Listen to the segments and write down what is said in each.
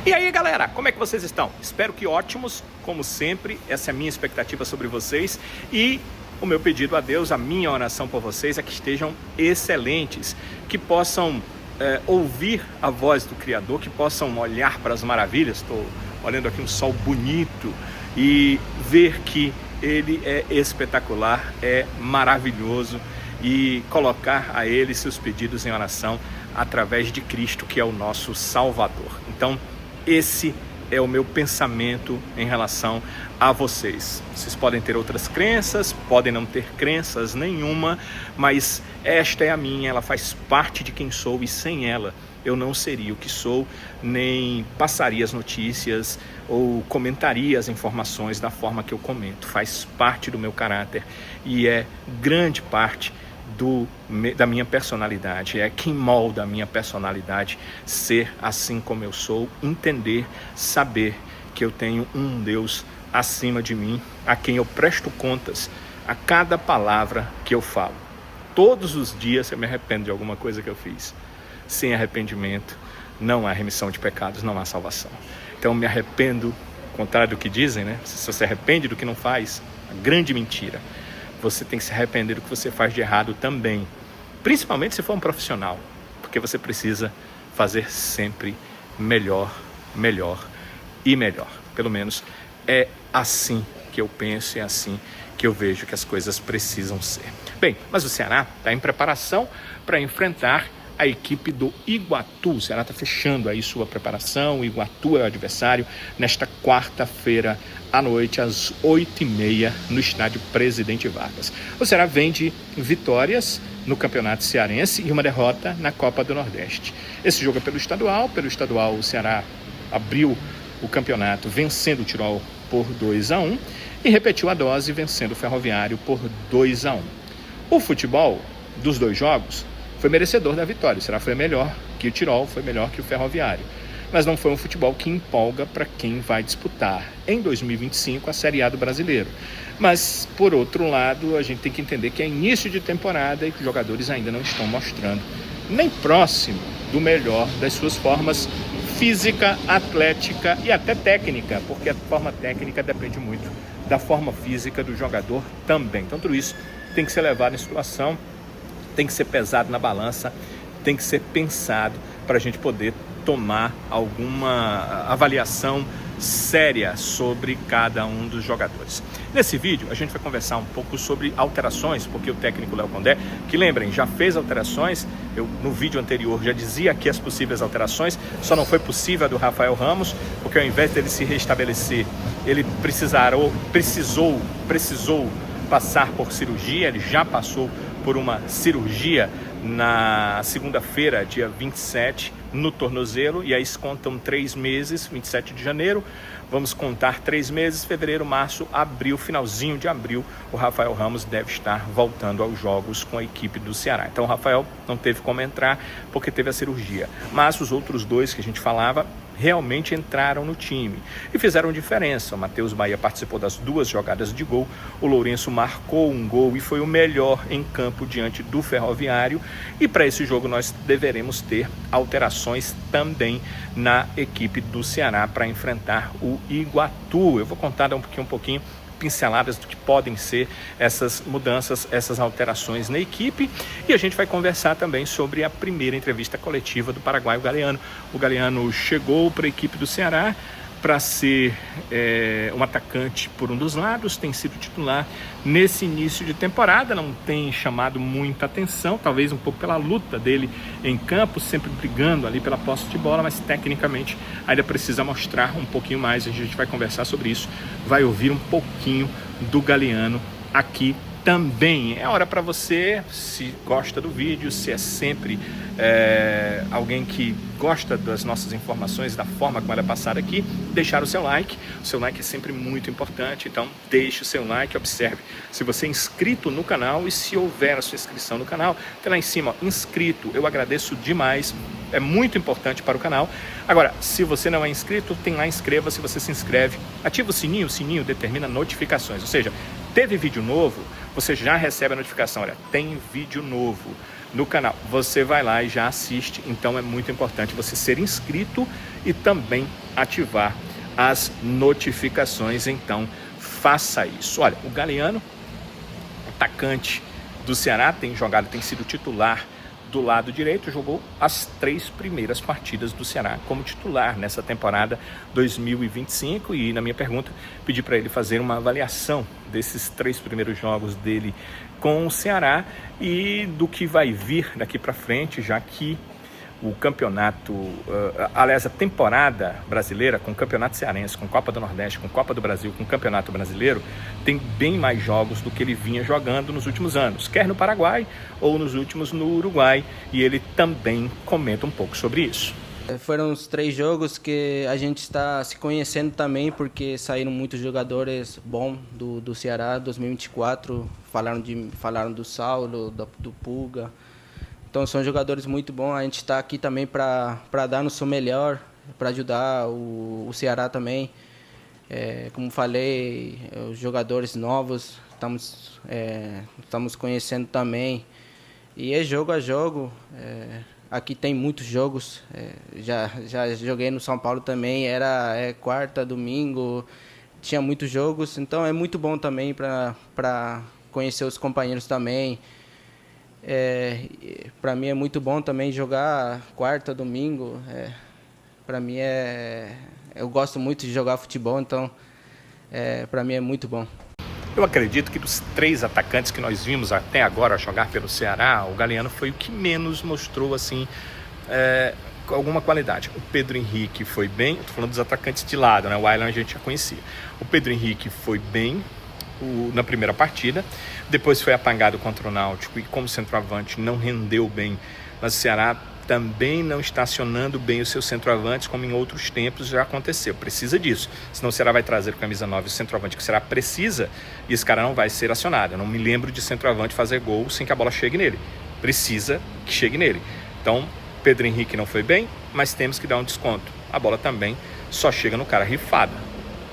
E aí, galera, como é que vocês estão? Espero que ótimos, como sempre. Essa é a minha expectativa sobre vocês. E o meu pedido a Deus, a minha oração por vocês é que estejam excelentes, que possam ouvir a voz do Criador, que possam olhar para as maravilhas. Estou olhando aqui um sol bonito e ver que Ele é espetacular, é maravilhoso, e colocar a Ele seus pedidos em oração através de Cristo, que é o nosso Salvador. Então, esse é o meu pensamento em relação a vocês. Vocês podem ter outras crenças, podem não ter crenças nenhuma, mas esta é a minha, ela faz parte de quem sou, e sem ela eu não seria o que sou, nem passaria as notícias ou comentaria as informações da forma que eu comento. Faz parte do meu caráter e é grande parte da minha personalidade, é quem molda a minha personalidade, ser assim como eu sou, entender, saber que eu tenho um Deus acima de mim, a quem eu presto contas a cada palavra que eu falo. Todos os dias eu me arrependo de alguma coisa que eu fiz. Sem arrependimento não há remissão de pecados, não há salvação. Então me arrependo, ao contrário do que dizem, né? Se você se arrepende do que não faz, a grande mentira. Você tem que se arrepender do que você faz de errado também, principalmente se for um profissional, porque você precisa fazer sempre melhor, melhor e melhor. Pelo menos é assim que eu penso, é assim que eu vejo que as coisas precisam ser. Bem, mas o Ceará está em preparação para enfrentar a equipe do Iguatu. O Ceará está fechando aí sua preparação. O Iguatu é o adversário nesta quarta-feira à noite, às 8h30, no estádio Presidente Vargas. O Ceará vem de vitórias no Campeonato Cearense e uma derrota na Copa do Nordeste. Esse jogo é pelo estadual. Pelo estadual, o Ceará abriu o campeonato vencendo o Tirol por 2-1 e repetiu a dose vencendo o Ferroviário por 2-1. O futebol dos dois jogos foi merecedor da vitória. O Ceará foi melhor que o Tirol, foi melhor que o Ferroviário. Mas não foi um futebol que empolga para quem vai disputar em 2025 a Série A do Brasileiro. Mas, por outro lado, a gente tem que entender que é início de temporada e que os jogadores ainda não estão mostrando nem próximo do melhor das suas formas física, atlética e até técnica, porque a forma técnica depende muito da forma física do jogador também. Então, tudo isso tem que ser levado em situação, tem que ser pesado na balança, tem que ser pensado para a gente poder tomar alguma avaliação séria sobre cada um dos jogadores. Nesse vídeo a gente vai conversar um pouco sobre alterações, porque o técnico Léo Condé, que lembrem, já fez alterações, eu no vídeo anterior já dizia aqui as possíveis alterações, só não foi possível a do Rafael Ramos, porque ao invés dele se restabelecer, ele precisou passar por cirurgia. Ele já passou por uma cirurgia na segunda-feira, dia 27, no tornozelo, e aí contam 3 meses, 27 de janeiro, vamos contar 3 meses, fevereiro, março, abril, finalzinho de abril, o Rafael Ramos deve estar voltando aos jogos com a equipe do Ceará. Então o Rafael não teve como entrar porque teve a cirurgia, mas os outros dois que a gente falava realmente entraram no time e fizeram diferença. O Matheus Bahia participou das 2 jogadas de gol, o Lourenço marcou um gol e foi o melhor em campo diante do Ferroviário, e para esse jogo nós deveremos ter alterações também na equipe do Ceará para enfrentar o Iguatu. Eu vou contar um pouquinho pinceladas do que podem ser essas mudanças, essas alterações na equipe, e a gente vai conversar também sobre a primeira entrevista coletiva do paraguaio Galeano. O Galeano chegou para a equipe do Ceará para ser um atacante por um dos lados, tem sido titular nesse início de temporada, não tem chamado muita atenção, talvez um pouco pela luta dele em campo, sempre brigando ali pela posse de bola, mas tecnicamente ainda precisa mostrar um pouquinho mais. A gente vai conversar sobre isso, vai ouvir um pouquinho do Galeano aqui também. É hora para você, se gosta do vídeo, se é sempre alguém que gosta das nossas informações, da forma como ela é passada aqui, deixar o seu like. O seu like é sempre muito importante, então deixe o seu like, observe se você é inscrito no canal, e se houver a sua inscrição no canal, tem lá em cima, ó, inscrito. Eu agradeço demais, é muito importante para o canal. Agora, se você não é inscrito, tem lá, inscreva-se. Você se inscreve, ativa o sininho determina notificações, ou seja, teve vídeo novo, você já recebe a notificação, olha, tem vídeo novo no canal, você vai lá e já assiste. Então é muito importante você ser inscrito e também ativar as notificações, então faça isso. Olha, o Galeano, atacante do Ceará, tem sido titular do lado direito, jogou as 3 primeiras partidas do Ceará como titular nessa temporada 2025 e na minha pergunta pedi para ele fazer uma avaliação desses 3 primeiros jogos dele com o Ceará e do que vai vir daqui para frente, já que o campeonato, aliás, a temporada brasileira com o Campeonato Cearense, com Copa do Nordeste, com Copa do Brasil, com o Campeonato Brasileiro, tem bem mais jogos do que ele vinha jogando nos últimos anos, quer no Paraguai ou nos últimos no Uruguai, e ele também comenta um pouco sobre isso. Foram os 3 jogos que a gente está se conhecendo também, porque saíram muitos jogadores bons do Ceará 2024, falaram do Saulo, do Pulga. Então são jogadores muito bons, a gente está aqui também para dar no seu melhor, para ajudar o Ceará também. Como falei, os jogadores novos, estamos conhecendo também. E é jogo a jogo, aqui tem muitos jogos, já joguei no São Paulo também, era quarta, domingo, tinha muitos jogos, então é muito bom também para conhecer os companheiros também. Para mim é muito bom também jogar quarta, domingo. Para mim eu gosto muito de jogar futebol, então para mim é muito bom. Eu acredito que dos 3 atacantes que nós vimos até agora jogar pelo Ceará, o Galeano foi o que menos mostrou assim alguma qualidade. O Pedro Henrique foi bem, estou falando dos atacantes de lado, né? O Aylan a gente já conhecia. O Pedro Henrique foi bem na primeira partida, depois foi apagado contra o Náutico e como centroavante não rendeu bem, mas o Ceará também não está acionando bem os seus centroavantes como em outros tempos já aconteceu, precisa disso, senão o Ceará vai trazer com a camisa 9 o centroavante que o Ceará precisa e esse cara não vai ser acionado. Eu não me lembro de centroavante fazer gol sem que a bola chegue nele, precisa que chegue nele. Então Pedro Henrique não foi bem, mas temos que dar um desconto, a bola também só chega no cara rifada.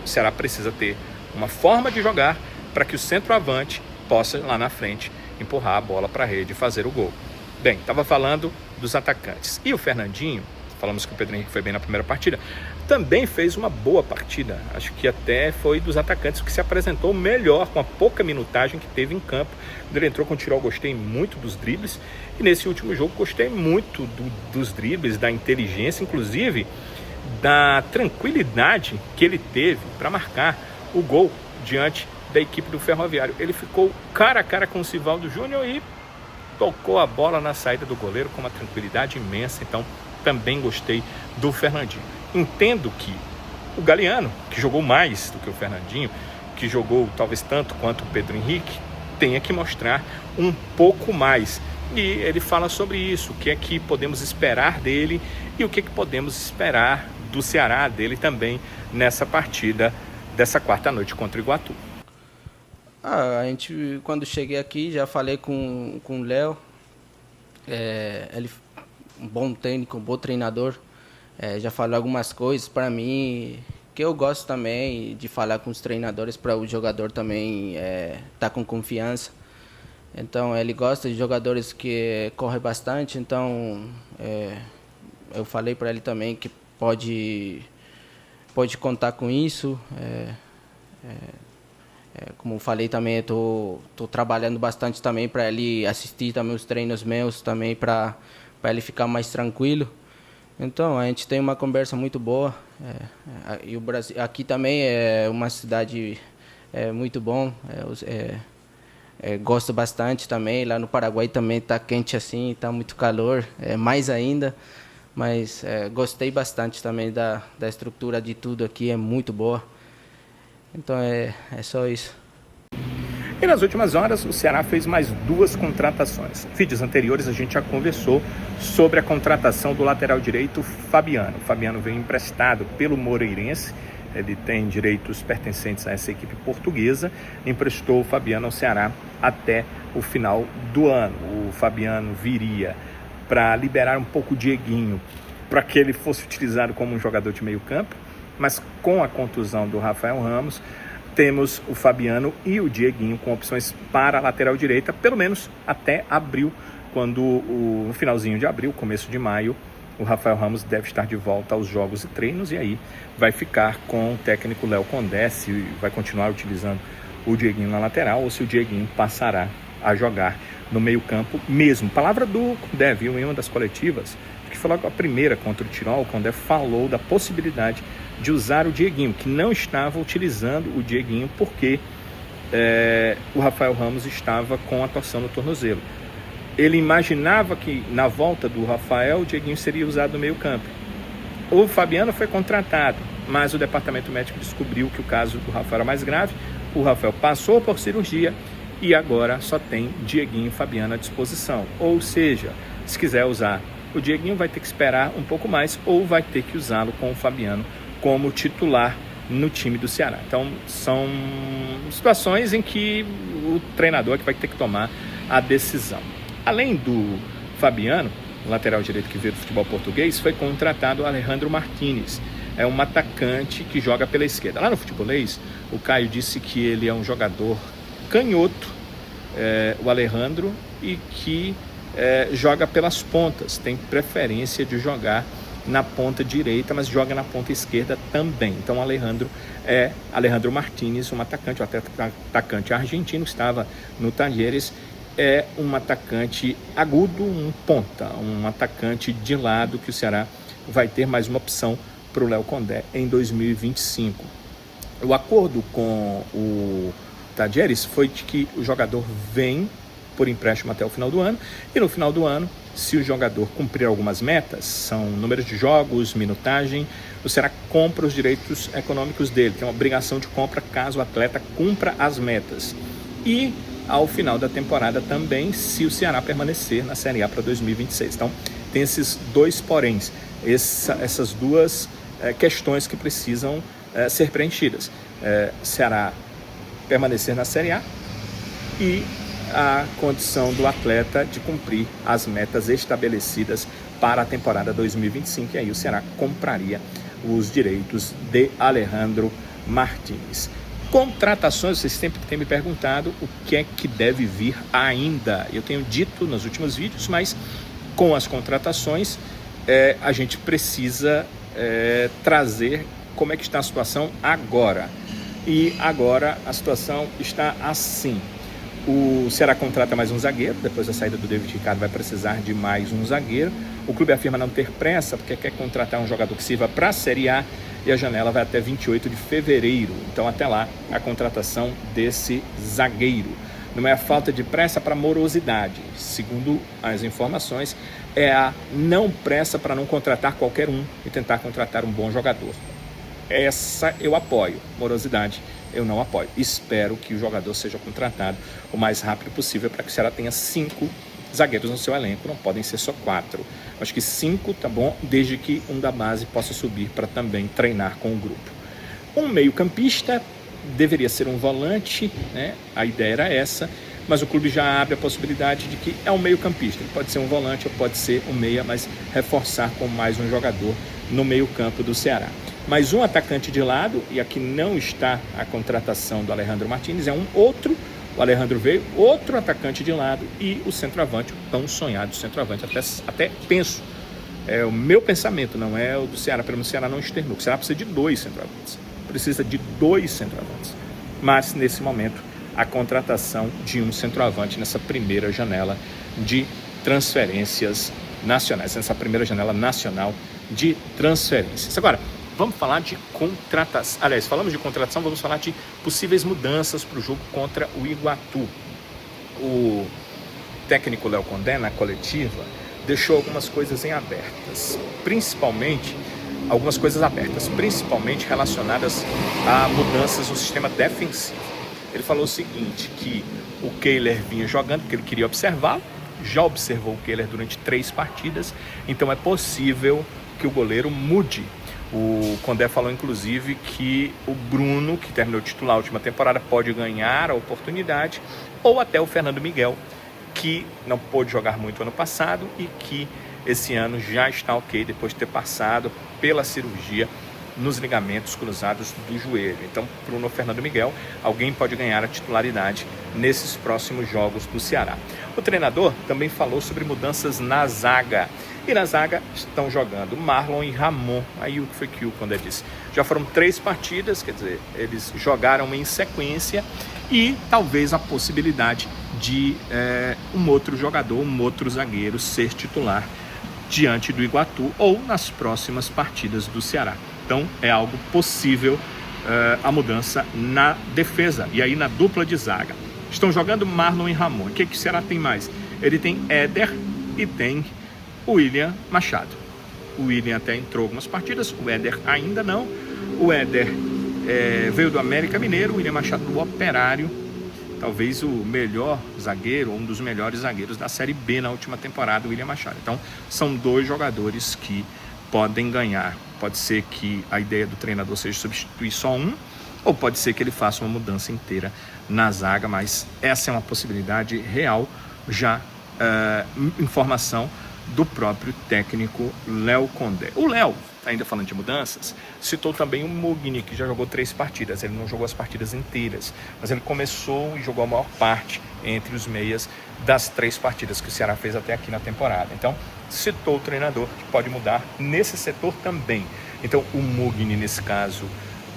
O Ceará precisa ter uma forma de jogar para que o centroavante possa lá na frente empurrar a bola para a rede e fazer o gol. Bem, estava falando dos atacantes. E o Fernandinho, falamos que o Pedro Henrique foi bem na primeira partida, também fez uma boa partida. Acho que até foi dos atacantes que se apresentou melhor, com a pouca minutagem que teve em campo. Quando ele entrou com o Tirol, gostei muito dos dribles. E nesse último jogo, gostei muito dos dribles, da inteligência, inclusive da tranquilidade que ele teve para marcar o gol diante da equipe do Ferroviário. Ele ficou cara a cara com o Sivaldo Júnior e tocou a bola na saída do goleiro com uma tranquilidade imensa. Então também gostei do Fernandinho. Entendo que o Galeano, que jogou mais do que o Fernandinho, que jogou talvez tanto quanto o Pedro Henrique, tenha que mostrar um pouco mais. E ele fala sobre isso, o que é que podemos esperar dele e o que é que podemos esperar do Ceará, dele também nessa partida dessa quarta noite contra o Iguatu. A gente, quando cheguei aqui, já falei com o Léo, ele um bom técnico, um bom treinador, já falou algumas coisas para mim, que eu gosto também de falar com os treinadores para o jogador também estar com confiança. Então, ele gosta de jogadores que correm bastante, então eu falei para ele também que pode contar com isso. Como eu falei também, eu tô trabalhando bastante também para ele assistir também os treinos meus também para ele ficar mais tranquilo. Então a gente tem uma conversa muito boa. E o Brasil aqui também é uma cidade muito bom. Gosto bastante também. Lá no Paraguai também está quente assim, está muito calor, mais ainda. Mas gostei bastante também da estrutura de tudo aqui, é muito boa. Então é só isso. E nas últimas horas o Ceará fez mais 2 contratações. Vídeos anteriores a gente já conversou sobre a contratação do lateral direito Fabiano. O Fabiano veio emprestado pelo Moreirense, ele tem direitos pertencentes a essa equipe portuguesa, emprestou o Fabiano ao Ceará até o final do ano. O Fabiano viria para liberar um pouco o Dieguinho, para que ele fosse utilizado como um jogador de meio campo, mas com a contusão do Rafael Ramos, temos o Fabiano e o Dieguinho com opções para a lateral direita, pelo menos até abril, quando no finalzinho de abril, começo de maio, o Rafael Ramos deve estar de volta aos jogos e treinos, e aí vai ficar com o técnico Léo Condé, se vai continuar utilizando o Dieguinho na lateral ou se o Dieguinho passará a jogar no meio-campo mesmo. Palavra do Condé, viu, em uma das coletivas, que falou com a primeira contra o Tirol, o Condé falou da possibilidade de usar o Dieguinho, que não estava utilizando o Dieguinho porque o Rafael Ramos estava com a torção no tornozelo. Ele imaginava que na volta do Rafael, o Dieguinho seria usado no meio-campo. O Fabiano foi contratado, mas o departamento médico descobriu que o caso do Rafael era mais grave. O Rafael passou por cirurgia e agora só tem Dieguinho e Fabiano à disposição. Ou seja, se quiser usar o Dieguinho, vai ter que esperar um pouco mais ou vai ter que usá-lo com o Fabiano como titular no time do Ceará. Então, são situações em que o treinador que vai ter que tomar a decisão. Além do Fabiano, lateral direito que veio do futebol português, foi contratado o Alejandro Martínez. É um atacante que joga pela esquerda. Lá no futebolês, o Caio disse que ele é um jogador canhoto, o Alejandro, e que joga pelas pontas. Tem preferência de jogar na ponta direita, mas joga na ponta esquerda também. Então, Alejandro Martínez, um atacante argentino, estava no Talleres. É um atacante agudo, um ponta, um atacante de lado que o Ceará vai ter mais uma opção para o Léo Condé em 2025. O acordo com o Talleres foi de que o jogador vem por empréstimo até o final do ano, e no final do ano, se o jogador cumprir algumas metas, são números de jogos, minutagem, o Ceará compra os direitos econômicos dele, tem uma obrigação de compra caso o atleta cumpra as metas. E ao final da temporada também, se o Ceará permanecer na Série A para 2026. Então, tem esses dois poréns, essas duas questões que precisam ser preenchidas. Ceará permanecer na Série A e a condição do atleta de cumprir as metas estabelecidas para a temporada 2025. E aí o Ceará compraria os direitos de Alejandro Martínez. Contratações, vocês sempre têm me perguntado o que é que deve vir ainda. Eu tenho dito nos últimos vídeos, mas com as contratações a gente precisa trazer como é que está a situação agora. E agora a situação está assim. O Ceará contrata mais um zagueiro, depois da saída do David Ricardo vai precisar de mais um zagueiro. O clube afirma não ter pressa, porque quer contratar um jogador que sirva para a Série A, e a janela vai até 28 de fevereiro. Então, até lá, a contratação desse zagueiro. Não é a falta de pressa para morosidade. Segundo as informações, é a não pressa para não contratar qualquer um e tentar contratar um bom jogador. Essa eu apoio. Morosidade eu não apoio. Espero que o jogador seja contratado o mais rápido possível para que o Ceará tenha 5 zagueiros no seu elenco, não podem ser só 4. Acho que 5 tá bom, desde que um da base possa subir para também treinar com o grupo. Um meio-campista deveria ser um volante, né? A ideia era essa, mas o clube já abre a possibilidade de que é um meio-campista. Ele pode ser um volante ou pode ser um meia, mas reforçar com mais um jogador no meio-campo do Ceará. Mais um atacante de lado, e aqui não está a contratação do Alejandro Martínez, é um outro. O Alejandro veio, outro atacante de lado, e o centroavante, o tão sonhado centroavante. Até penso, o meu pensamento, não é o do Ceará, pelo menos o Ceará não externou. O Ceará precisa de 2 centroavantes. Precisa de 2 centroavantes. Mas, nesse momento, a contratação de um centroavante nessa primeira janela de transferências nacionais, nessa primeira janela nacional de transferências. Agora, vamos falar de contratação. Aliás, falamos de contratação, vamos falar de possíveis mudanças para o jogo contra o Iguatu. O técnico Léo Condé, na coletiva, deixou algumas coisas em abertas, principalmente relacionadas a mudanças no sistema defensivo. Ele falou o seguinte, que o Kehler vinha jogando, porque ele queria observá-lo, já observou o Kehler durante 3 partidas, então é possível que o goleiro mude. O Condé falou, inclusive, que o Bruno, que terminou titular a última temporada, pode ganhar a oportunidade, ou até o Fernando Miguel, que não pôde jogar muito ano passado e que esse ano já está ok, depois de ter passado pela cirurgia nos ligamentos cruzados do joelho. Então, Bruno ou Fernando Miguel, alguém pode ganhar a titularidade nesses próximos jogos do Ceará. O treinador também falou sobre mudanças na zaga. E na zaga estão jogando Marlon e Ramon. Aí o que foi que o Condé disse? Já foram 3 partidas, quer dizer, eles jogaram em sequência e talvez a possibilidade de um outro jogador, um outro zagueiro ser titular diante do Iguatu ou nas próximas partidas do Ceará. Então é algo possível a mudança na defesa e aí na dupla de zaga. Estão jogando Marlon e Ramon. O que o Ceará tem mais? Ele tem Éder e tem o William Machado. O William até entrou algumas partidas, o Éder ainda não. O Éder veio do América Mineiro, o William Machado do Operário. Talvez o melhor zagueiro, ou um dos melhores zagueiros da Série B na última temporada, o William Machado. Então, são 2 jogadores que podem ganhar. Pode ser que a ideia do treinador seja substituir só um, ou pode ser que ele faça uma mudança inteira na zaga, mas essa é uma possibilidade real, já informação do próprio técnico Léo Condé. O Léo, ainda falando de mudanças, citou também o Mugni, que já jogou 3 partidas. Ele não jogou as partidas inteiras, mas ele começou e jogou a maior parte entre os meias das 3 partidas que o Ceará fez até aqui na temporada. Então, citou o treinador que pode mudar nesse setor também. Então, o Mugni, nesse caso,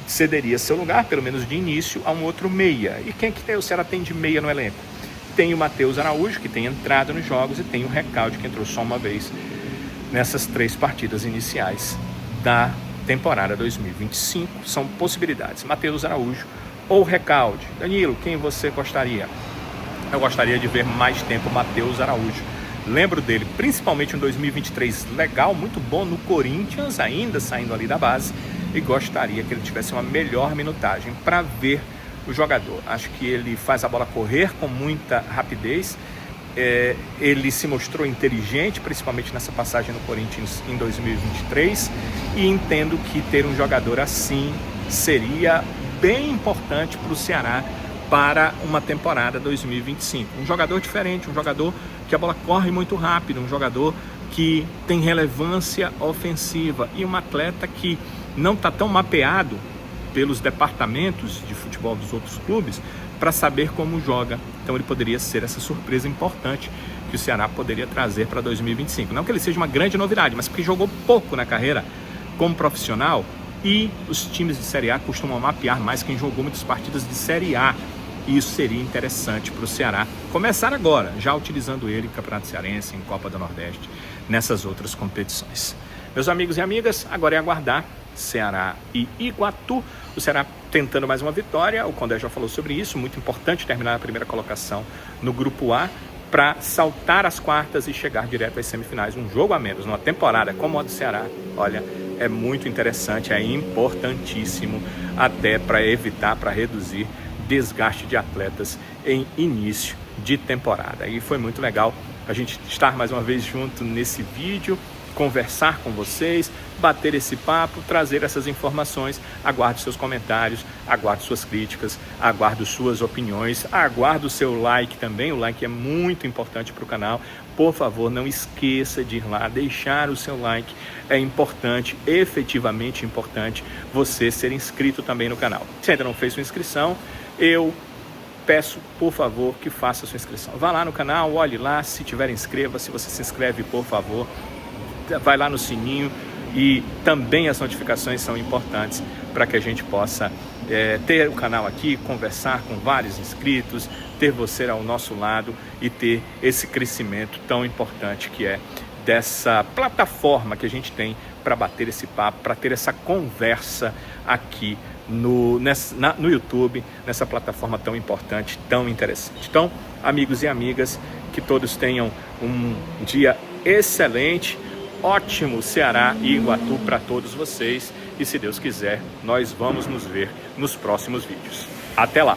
cederia seu lugar, pelo menos de início, a um outro meia. E quem que o Ceará tem de meia no elenco? Tem o Matheus Araújo, que tem entrado nos jogos, e tem o Recalde, que entrou só uma vez nessas 3 partidas iniciais da temporada 2025. São possibilidades: Matheus Araújo ou Recalde. Danilo, quem você gostaria? Eu gostaria de ver mais tempo Matheus Araújo. Lembro dele principalmente em 2023, legal, muito bom no Corinthians, ainda saindo ali da base, e gostaria que ele tivesse uma melhor minutagem para ver o jogador. Acho que ele faz a bola correr com muita rapidez. Ele se mostrou inteligente, principalmente nessa passagem no Corinthians em 2023, e entendo que ter um jogador assim seria bem importante para o Ceará para uma temporada 2025. Um jogador diferente, um jogador que a bola corre muito rápido, um jogador que tem relevância ofensiva e um atleta que não está tão mapeado pelos departamentos de futebol dos outros clubes para saber como joga. Então ele poderia ser essa surpresa importante que o Ceará poderia trazer para 2025. Não que ele seja uma grande novidade, mas porque jogou pouco na carreira como profissional, e os times de Série A costumam mapear mais quem jogou muitas partidas de Série A. E isso seria interessante para o Ceará começar agora, já utilizando ele em Campeonato Cearense, em Copa do Nordeste, nessas outras competições. Meus amigos e amigas, agora é aguardar Ceará e Iguatu. O Ceará tentando mais uma vitória, o Condé já falou sobre isso, muito importante terminar a primeira colocação no Grupo A para saltar as quartas e chegar direto às semifinais. Um jogo a menos, numa temporada como a do Ceará, olha, é muito interessante, é importantíssimo até para evitar, para reduzir desgaste de atletas em início de temporada. E foi muito legal a gente estar mais uma vez junto nesse vídeo, conversar com vocês, bater esse papo, trazer essas informações. Aguardo seus comentários, aguardo suas críticas, aguardo suas opiniões, aguardo o seu like também. O like é muito importante para o canal. Por favor, não esqueça de ir lá, deixar o seu like. É importante, efetivamente importante, você ser inscrito também no canal. Se ainda não fez sua inscrição, eu peço, por favor, que faça a sua inscrição. Vá lá no canal, olhe lá, se tiver, inscreva. Se você se inscreve, por favor, vai lá no sininho, e também as notificações são importantes para que a gente possa ter o canal aqui, conversar com vários inscritos, ter você ao nosso lado e ter esse crescimento tão importante que é dessa plataforma que a gente tem para bater esse papo, para ter essa conversa aqui no YouTube, nessa plataforma tão importante, tão interessante. Então, amigos e amigas, que todos tenham um dia excelente, ótimo Ceará e Iguatu para todos vocês, e se Deus quiser, nós vamos nos ver nos próximos vídeos. Até lá!